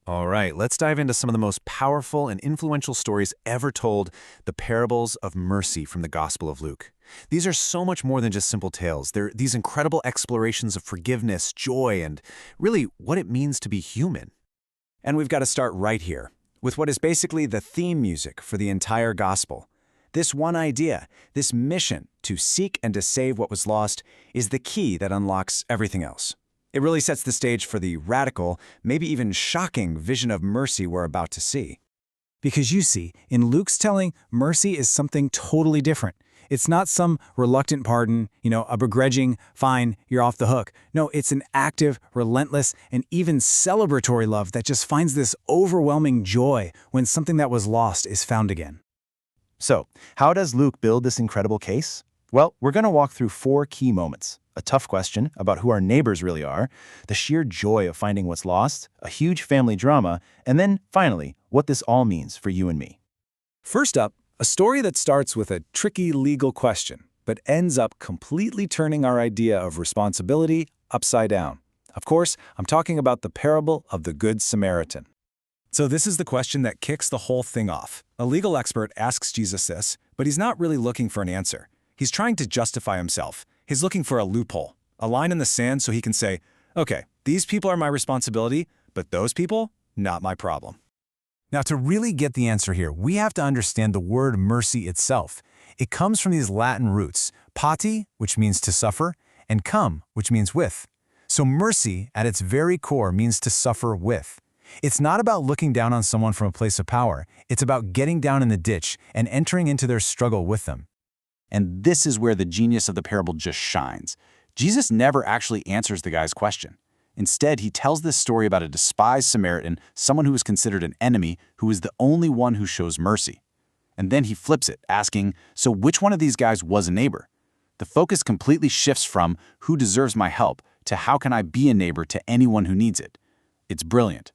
All right, let's dive into some of the most powerful and influential stories ever told, the parables of mercy from the Gospel of Luke. These are so much more than just simple tales. They're these incredible explorations of forgiveness, joy, and really what it means to be human. And we've got to start right here, with what is basically the theme music for the entire gospel. This one idea, this mission to seek and to save what was lost, is the key that unlocks everything else. It really sets the stage for the radical, maybe even shocking vision of mercy we're about to see. Because you see, in Luke's telling, mercy is something totally different. It's not some reluctant pardon, a begrudging, fine, you're off the hook. No, it's an active, relentless, and even celebratory love that just finds this overwhelming joy when something that was lost is found again. So, how does Luke build this incredible case? Well, we're going to walk through 4 key moments. A tough question about who our neighbors really are, the sheer joy of finding what's lost, a huge family drama, and then, finally, what this all means for you and me. First up, a story that starts with a tricky legal question, but ends up completely turning our idea of responsibility upside down. Of course, I'm talking about the parable of the Good Samaritan. So this is the question that kicks the whole thing off. A legal expert asks Jesus this, but he's not really looking for an answer. He's trying to justify himself. He's looking for a loophole, a line in the sand so he can say, okay, these people are my responsibility, but those people, not my problem. Now, to really get the answer here, we have to understand the word mercy itself. It comes from these Latin roots, pati, which means to suffer, and cum, which means with. So mercy, at its very core, means to suffer with. It's not about looking down on someone from a place of power. It's about getting down in the ditch and entering into their struggle with them. And this is where the genius of the parable just shines. Jesus never actually answers the guy's question. Instead, he tells this story about a despised Samaritan, someone who was considered an enemy, who is the only one who shows mercy. And then he flips it, asking, so which one of these guys was a neighbor? The focus completely shifts from who deserves my help to how can I be a neighbor to anyone who needs it. It's brilliant.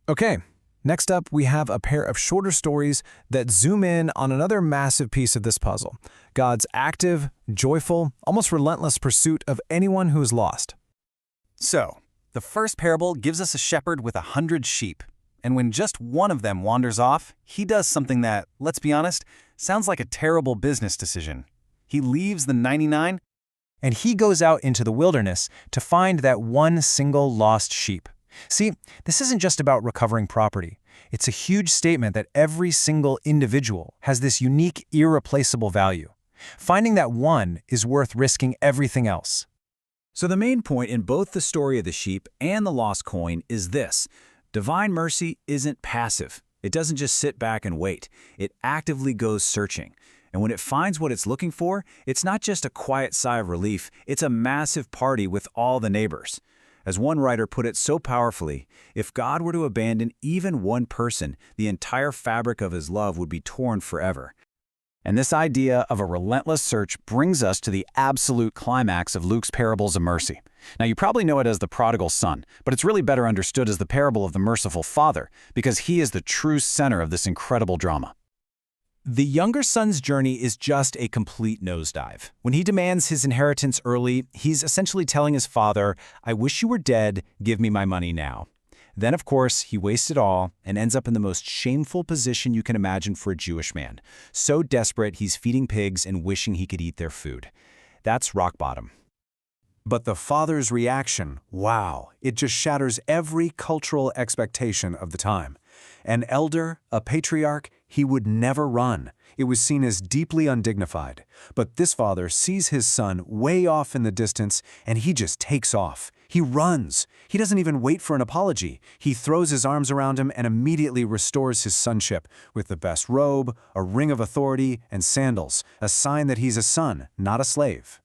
Okay, next up we have a pair of shorter stories that zoom in on another massive piece of this puzzle, God's active, joyful, almost relentless pursuit of anyone who is lost. So, the first parable gives us a shepherd with 100 sheep. And when just one of them wanders off, he does something that, let's be honest, sounds like a terrible business decision. He leaves the 99, and he goes out into the wilderness to find that one single lost sheep. See, this isn't just about recovering property. It's a huge statement that every single individual has this unique, irreplaceable value. Finding that one is worth risking everything else. So the main point in both the story of the sheep and the lost coin is this: divine mercy isn't passive. It doesn't just sit back and wait. It actively goes searching. And when it finds what it's looking for, it's not just a quiet sigh of relief, it's a massive party with all the neighbors. As one writer put it so powerfully, if God were to abandon even one person, the entire fabric of his love would be torn forever. And this idea of a relentless search brings us to the absolute climax of Luke's parables of mercy. Now, you probably know it as the prodigal son, but it's really better understood as the parable of the merciful father, because he is the true center of this incredible drama. The younger son's journey is just a complete nosedive. When he demands his inheritance early, he's essentially telling his father, "I wish you were dead, give me my money now." Then, of course, he wastes it all and ends up in the most shameful position you can imagine for a Jewish man. So desperate, he's feeding pigs and wishing he could eat their food. That's rock bottom. But the father's reaction, wow, it just shatters every cultural expectation of the time. An elder, a patriarch, he would never run. It was seen as deeply undignified. But this father sees his son way off in the distance, and he just takes off. He runs. He doesn't even wait for an apology. He throws his arms around him and immediately restores his sonship with the best robe, a ring of authority, and sandals, a sign that he's a son, not a slave.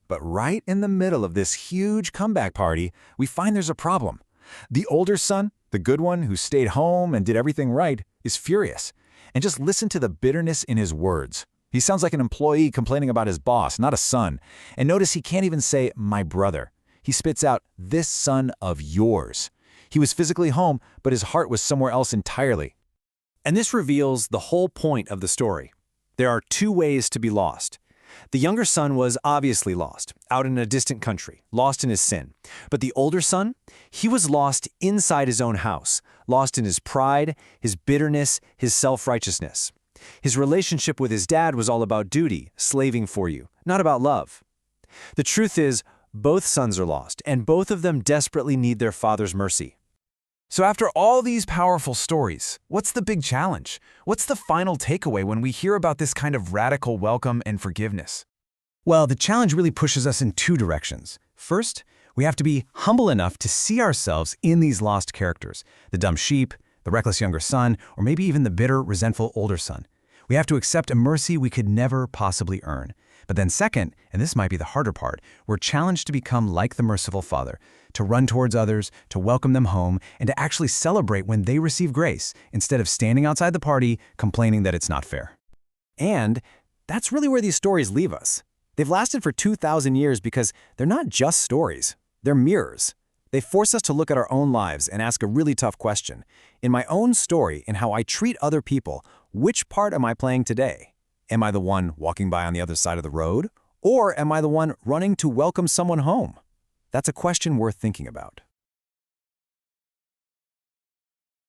But right in the middle of this huge comeback party, we find there's a problem. The older son, the good one who stayed home and did everything right, is furious. And just listen to the bitterness in his words. He sounds like an employee complaining about his boss, not a son. And notice he can't even say, "my brother." He spits out, "this son of yours." He was physically home, but his heart was somewhere else entirely. And this reveals the whole point of the story. There are two ways to be lost. The younger son was obviously lost, out in a distant country, lost in his sin. But the older son, he was lost inside his own house, lost in his pride, his bitterness, his self-righteousness. His relationship with his dad was all about duty, slaving for you, not about love. The truth is, both sons are lost, and both of them desperately need their father's mercy. So after all these powerful stories, what's the big challenge? What's the final takeaway when we hear about this kind of radical welcome and forgiveness? Well, the challenge really pushes us in two directions. First, we have to be humble enough to see ourselves in these lost characters, the dumb sheep, the reckless younger son, or maybe even the bitter, resentful older son. We have to accept a mercy we could never possibly earn. But then second, and this might be the harder part, we're challenged to become like the merciful Father, to run towards others, to welcome them home, and to actually celebrate when they receive grace, instead of standing outside the party complaining that it's not fair. And that's really where these stories leave us. They've lasted for 2,000 years because they're not just stories. They're mirrors. They force us to look at our own lives and ask a really tough question. In my own story and how I treat other people, which part am I playing today? Am I the one walking by on the other side of the road? Or am I the one running to welcome someone home? That's a question worth thinking about.